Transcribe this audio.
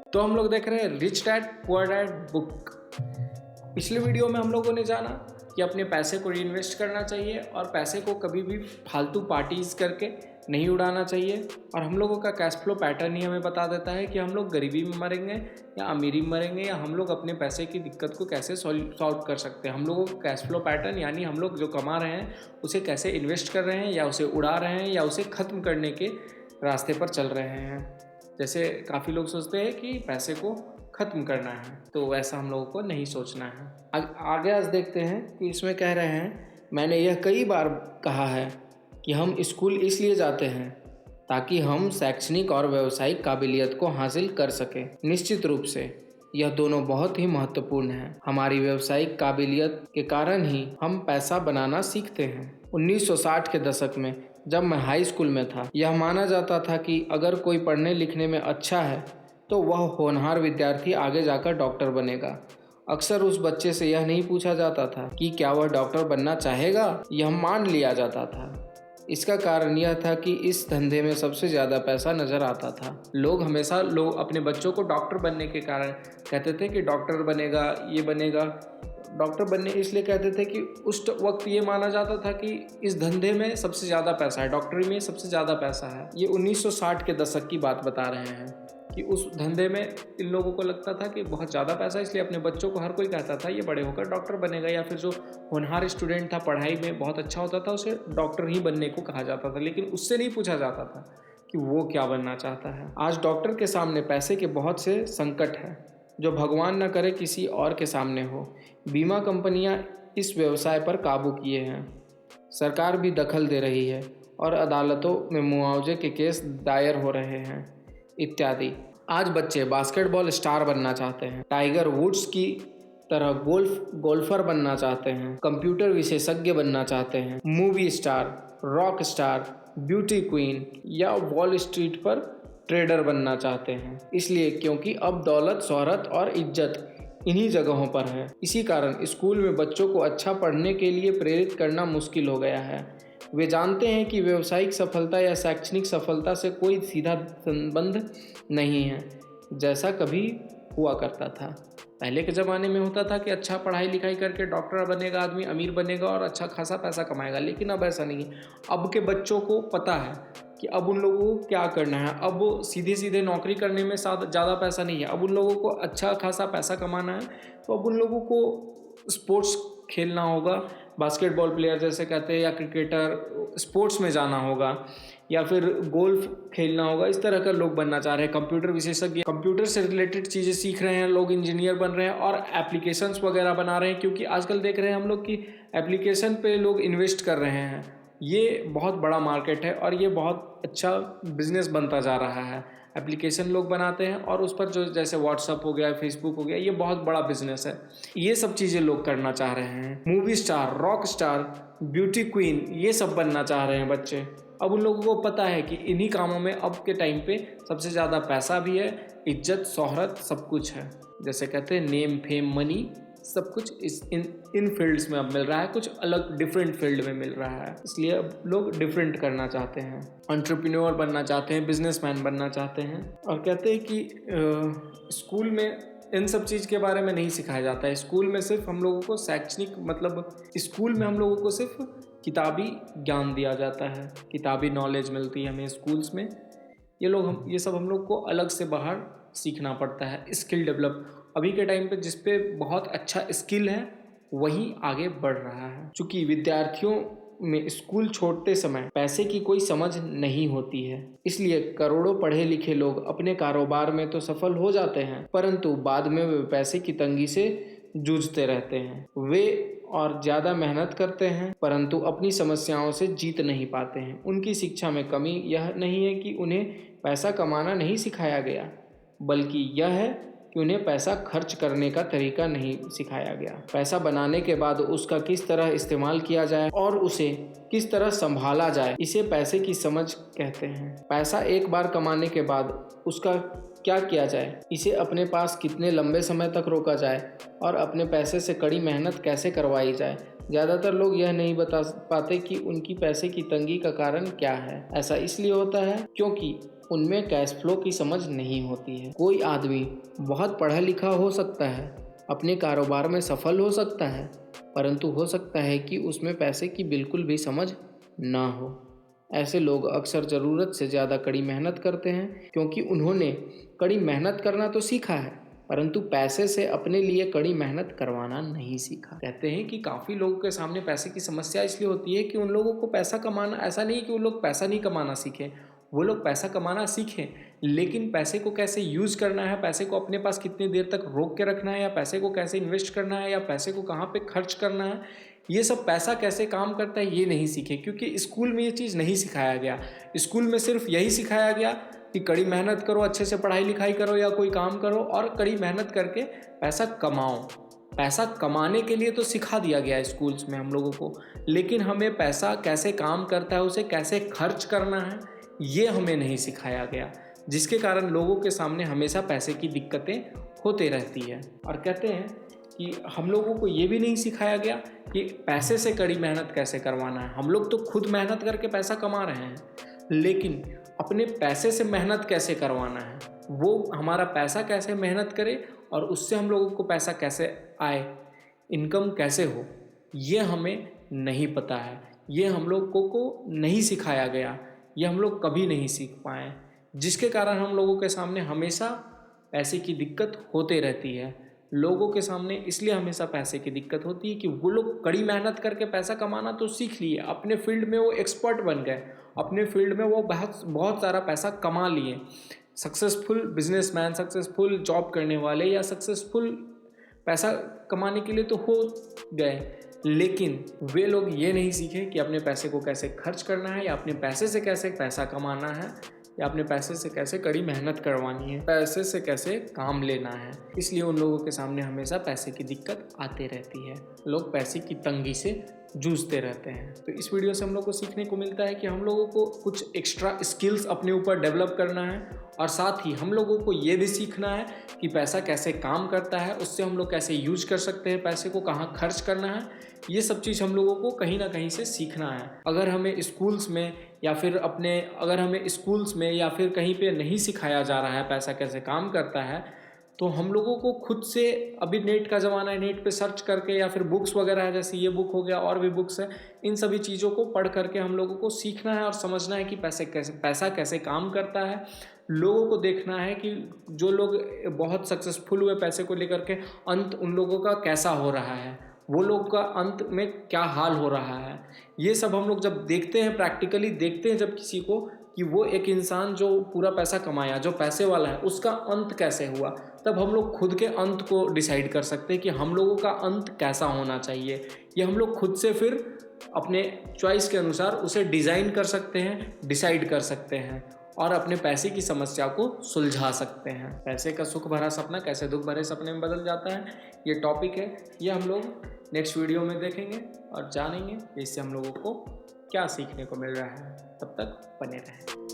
तो हम लोग देख रहे हैं rich dad poor dad book. पिछले वीडियो में हम लोगों ने जाना कि अपने पैसे को रीइन्वेस्ट करना चाहिए और पैसे को कभी भी फालतू पार्टीज करके नहीं उड़ाना चाहिए। और हम लोगों का कैश फ्लो पैटर्न ही हमें बता देता है कि हम लोग गरीबी में मरेंगे या अमीरी में मरेंगे, या हम लोग अपने पैसे की दिक्कत को कैसे सॉल्व कर सकते हैं। हम लोगों का कैश फ्लो पैटर्न यानी हम लोग जो कमा रहे हैं उसे कैसे इन्वेस्ट कर रहे हैं, या उसे उड़ा रहे हैं, या उसे ख़त्म करने के रास्ते पर चल रहे हैं। जैसे काफ़ी लोग सोचते हैं कि पैसे को ख़त्म करना है, तो वैसा हम लोगों को नहीं सोचना है। आगे आज देखते हैं कि इसमें कह रहे हैं, मैंने यह कई बार कहा है कि हम स्कूल इसलिए जाते हैं ताकि हम शैक्षणिक और व्यावसायिक काबिलियत को हासिल कर सकें। निश्चित रूप से यह दोनों बहुत ही महत्वपूर्ण हैं। हमारी व्यावसायिक काबिलियत के कारण ही हम पैसा बनाना सीखते हैं। 1960 के दशक में जब मैं हाई स्कूल में था, यह माना जाता था कि अगर कोई पढ़ने लिखने में अच्छा है तो वह होनहार विद्यार्थी आगे जाकर डॉक्टर बनेगा। अक्सर उस बच्चे से यह नहीं पूछा जाता था कि क्या वह डॉक्टर बनना चाहेगा, यह मान लिया जाता था। इसका कारण यह था कि इस धंधे में सबसे ज़्यादा पैसा नज़र आता था। लोग अपने बच्चों को डॉक्टर बनने के कारण कहते थे कि डॉक्टर बनेगा, ये बनेगा। डॉक्टर बनने इसलिए कहते थे कि उस वक्त ये माना जाता था कि इस धंधे में सबसे ज़्यादा पैसा है, डॉक्टरी में सबसे ज़्यादा पैसा है। ये 1960 के दशक की बात बता रहे हैं कि उस धंधे में इन लोगों को लगता था कि बहुत ज़्यादा पैसा, इसलिए अपने बच्चों को हर कोई कहता था ये बड़े होकर डॉक्टर बनेगा, या फिर जो होनहार स्टूडेंट था, पढ़ाई में बहुत अच्छा होता था, उसे डॉक्टर ही बनने को कहा जाता था। लेकिन उससे नहीं पूछा जाता था कि वो क्या बनना चाहता है। आज डॉक्टर के सामने पैसे के बहुत से संकट हैं जो भगवान न करे किसी और के सामने हो। बीमा कंपनियां इस व्यवसाय पर काबू किए हैं, सरकार भी दखल दे रही है और अदालतों में मुआवजे के केस दायर हो रहे हैं इत्यादि। आज बच्चे बास्केटबॉल स्टार बनना चाहते हैं, टाइगर वुड्स की तरह गोल्फर बनना चाहते हैं, कंप्यूटर विशेषज्ञ बनना चाहते हैं, movie star, rock star, beauty queen या वॉल स्ट्रीट पर ट्रेडर बनना चाहते हैं। इसलिए क्योंकि अब दौलत, शोहरत और इज्जत इन्हीं जगहों पर है। इसी कारण स्कूल में बच्चों को अच्छा पढ़ने के लिए प्रेरित करना मुश्किल हो गया है। वे जानते हैं कि व्यावसायिक सफलता या शैक्षणिक सफलता से कोई सीधा संबंध नहीं है, जैसा कभी हुआ करता था। पहले के ज़माने में होता था कि अच्छा पढ़ाई लिखाई करके डॉक्टर बनेगा आदमी, अमीर बनेगा और अच्छा खासा पैसा कमाएगा। लेकिन अब ऐसा नहीं है। अब के बच्चों को पता है कि अब उन लोगों को क्या करना है। अब सीधे सीधे नौकरी करने में ज़्यादा पैसा नहीं है। अब उन लोगों को अच्छा खासा पैसा कमाना है, तो अब उन लोगों को स्पोर्ट्स खेलना होगा, बास्केटबॉल प्लेयर जैसे कहते हैं, या क्रिकेटर, स्पोर्ट्स में जाना होगा, या फिर गोल्फ खेलना होगा। इस तरह का लोग बनना चाह रहे हैं। कंप्यूटर विशेषज्ञ, कंप्यूटर से रिलेटेड चीज़ें सीख रहे हैं लोग, इंजीनियर बन रहे हैं और एप्लीकेशंस वगैरह बना रहे हैं। क्योंकि आजकल देख रहे हैं हम लोग कि एप्लीकेशन पे लोग इन्वेस्ट कर रहे हैं। ये बहुत बड़ा मार्केट है और ये बहुत अच्छा बिजनेस बनता जा रहा है। एप्लीकेशन लोग बनाते हैं और उस पर जो जैसे व्हाट्सअप हो गया, फेसबुक हो गया, ये बहुत बड़ा बिजनेस है। ये सब चीज़ें लोग करना चाह रहे हैं। Movie star, rock star, beauty queen, ये सब बनना चाह रहे हैं बच्चे। अब उन लोगों को पता है कि इन्हीं कामों में अब के टाइम पे सबसे ज़्यादा पैसा भी है, इज्जत, शोहरत, सब कुछ है। जैसे कहते हैं नेम, फेम, मनी, सब कुछ इन फील्ड्स में अब मिल रहा है। कुछ अलग डिफरेंट फील्ड में मिल रहा है, इसलिए अब लोग डिफरेंट करना चाहते हैं, एंटरप्रेन्योर बनना चाहते हैं, बिजनेसमैन बनना चाहते हैं। और कहते हैं कि स्कूल में इन सब चीज़ के बारे में नहीं सिखाया जाता है। स्कूल में सिर्फ हम लोगों को शैक्षणिक, मतलब स्कूल में हम लोगों को सिर्फ किताबी ज्ञान दिया जाता है, किताबी नॉलेज मिलती है हमें स्कूल्स में। ये सब हम लोग को अलग से बाहर सीखना पड़ता है, स्किल डेवलप। अभी के टाइम पे जिस पे बहुत अच्छा स्किल है वही आगे बढ़ रहा है। चूँकि विद्यार्थियों में स्कूल छोड़ते समय पैसे की कोई समझ नहीं होती है, इसलिए करोड़ों पढ़े लिखे लोग अपने कारोबार में तो सफल हो जाते हैं, परंतु बाद में वे पैसे की तंगी से जूझते रहते हैं। वे और ज़्यादा मेहनत करते हैं परंतु अपनी समस्याओं से जीत नहीं पाते हैं। उनकी शिक्षा में कमी यह नहीं है कि उन्हें पैसा कमाना नहीं सिखाया गया, बल्कि यह है कि उन्हें पैसा खर्च करने का तरीका नहीं सिखाया गया। पैसा बनाने के बाद उसका किस तरह इस्तेमाल किया जाए और उसे किस तरह संभाला जाए, इसे पैसे की समझ कहते हैं। पैसा एक बार कमाने के बाद उसका क्या किया जाए, इसे अपने पास कितने लंबे समय तक रोका जाए और अपने पैसे से कड़ी मेहनत कैसे करवाई जाए, ज़्यादातर लोग यह नहीं बता पाते कि उनकी पैसे की तंगी का कारण क्या है। ऐसा इसलिए होता है क्योंकि उनमें कैश फ्लो की समझ नहीं होती है। कोई आदमी बहुत पढ़ा लिखा हो सकता है, अपने कारोबार में सफल हो सकता है, परंतु हो सकता है कि उसमें पैसे की बिल्कुल भी समझ ना हो। ऐसे लोग अक्सर ज़रूरत से ज़्यादा कड़ी मेहनत करते हैं क्योंकि उन्होंने कड़ी मेहनत करना तो सीखा है, परंतु पैसे से अपने लिए कड़ी मेहनत करवाना नहीं सीखा। कहते हैं कि काफ़ी लोगों के सामने पैसे की समस्या इसलिए होती है कि उन लोगों को पैसा कमाना, ऐसा नहीं कि वो लोग पैसा नहीं कमाना सीखें, वो लोग पैसा कमाना सीखें, लेकिन पैसे को कैसे यूज़ करना है, पैसे को अपने पास कितनी देर तक रोक के रखना है, या पैसे को कैसे इन्वेस्ट करना है, या पैसे को कहाँ पे खर्च करना है, ये सब पैसा कैसे काम करता है ये नहीं सीखे, क्योंकि स्कूल में ये चीज़ नहीं सिखाया गया। स्कूल में सिर्फ यही सिखाया गया कि कड़ी मेहनत करो, अच्छे से पढ़ाई लिखाई करो या कोई काम करो और कड़ी मेहनत करके पैसा कमाओ। पैसा कमाने के लिए तो सिखा दिया गया स्कूल्स में हम लोगों को, लेकिन हमें पैसा कैसे काम करता है, उसे कैसे खर्च करना है, ये हमें नहीं सिखाया गया, जिसके कारण लोगों के सामने हमेशा पैसे की दिक्कतें होते रहती है। और कहते हैं कि हम लोगों को ये भी नहीं सिखाया गया कि पैसे से कड़ी मेहनत कैसे करवाना है। हम लोग तो खुद मेहनत करके पैसा कमा रहे हैं, लेकिन अपने पैसे से मेहनत कैसे करवाना है, वो हमारा पैसा कैसे मेहनत करे और उससे हम लोगों को पैसा कैसे आए, इनकम कैसे हो, ये हमें नहीं पता है। ये हम लोगों को नहीं सिखाया गया, ये हम लोग कभी नहीं सीख पाए, जिसके कारण हम लोगों के सामने हमेशा पैसे की दिक्कत होते रहती है। लोगों के सामने इसलिए हमेशा पैसे की दिक्कत होती है कि वो लोग कड़ी मेहनत करके पैसा कमाना तो सीख लिए, अपने फील्ड में वो एक्सपर्ट बन गए, अपने फील्ड में वो बहुत सारा पैसा कमा लिए। सक्सेसफुल बिजनेसमैन, सक्सेसफुल जॉब करने वाले या सक्सेसफुल पैसा कमाने के लिए तो हो गए, लेकिन वे लोग ये नहीं सीखे कि अपने पैसे को कैसे खर्च करना है, या अपने पैसे से कैसे पैसा कमाना है, या अपने पैसे से कैसे कड़ी मेहनत करवानी है, पैसे से कैसे काम लेना है। इसलिए उन लोगों के सामने हमेशा पैसे की दिक्कत आते रहती है, लोग पैसे की तंगी से जूझते रहते हैं। तो इस वीडियो से हम लोग को सीखने को मिलता है कि हम लोगों को कुछ एक्स्ट्रा स्किल्स अपने ऊपर डेवलप करना है, और साथ ही हम लोगों को ये भी सीखना है कि पैसा कैसे काम करता है, उससे हम लोग कैसे यूज कर सकते हैं, पैसे को कहाँ खर्च करना है, ये सब चीज़ हम लोगों को कहीं ना कहीं से सीखना है। अगर हमें स्कूल्स में या फिर कहीं पे नहीं सिखाया जा रहा है पैसा कैसे काम करता है, तो हम लोगों को खुद से, अभी नेट का ज़माना है, नेट पे सर्च करके या फिर बुक्स वगैरह है, जैसे ये बुक हो गया और भी बुक्स है, इन सभी चीज़ों को पढ़ करके हम लोगों को सीखना है और समझना है कि पैसा कैसे काम करता है। लोगों को देखना है कि जो लोग बहुत सक्सेसफुल हुए पैसे को लेकर के, अंत उन लोगों का कैसा हो रहा है, वो लोग का अंत में क्या हाल हो रहा है। ये सब हम लोग जब देखते हैं, प्रैक्टिकली देखते हैं जब किसी को, कि वो एक इंसान जो पूरा पैसा कमाया, जो पैसे वाला है, उसका अंत कैसे हुआ, तब हम लोग खुद के अंत को डिसाइड कर सकते हैं कि हम लोगों का अंत कैसा होना चाहिए। ये हम लोग खुद से फिर अपने चॉइस के अनुसार उसे डिज़ाइन कर सकते हैं, डिसाइड कर सकते हैं और अपने पैसे की समस्या को सुलझा सकते हैं। पैसे का सुख भरा सपना कैसे दुख भरे सपने में बदल जाता है, ये टॉपिक है, ये हम लोग नेक्स्ट वीडियो में देखेंगे और जानेंगे कि इससे हम लोगों को क्या सीखने को मिल रहा है। तब तक बने रहें।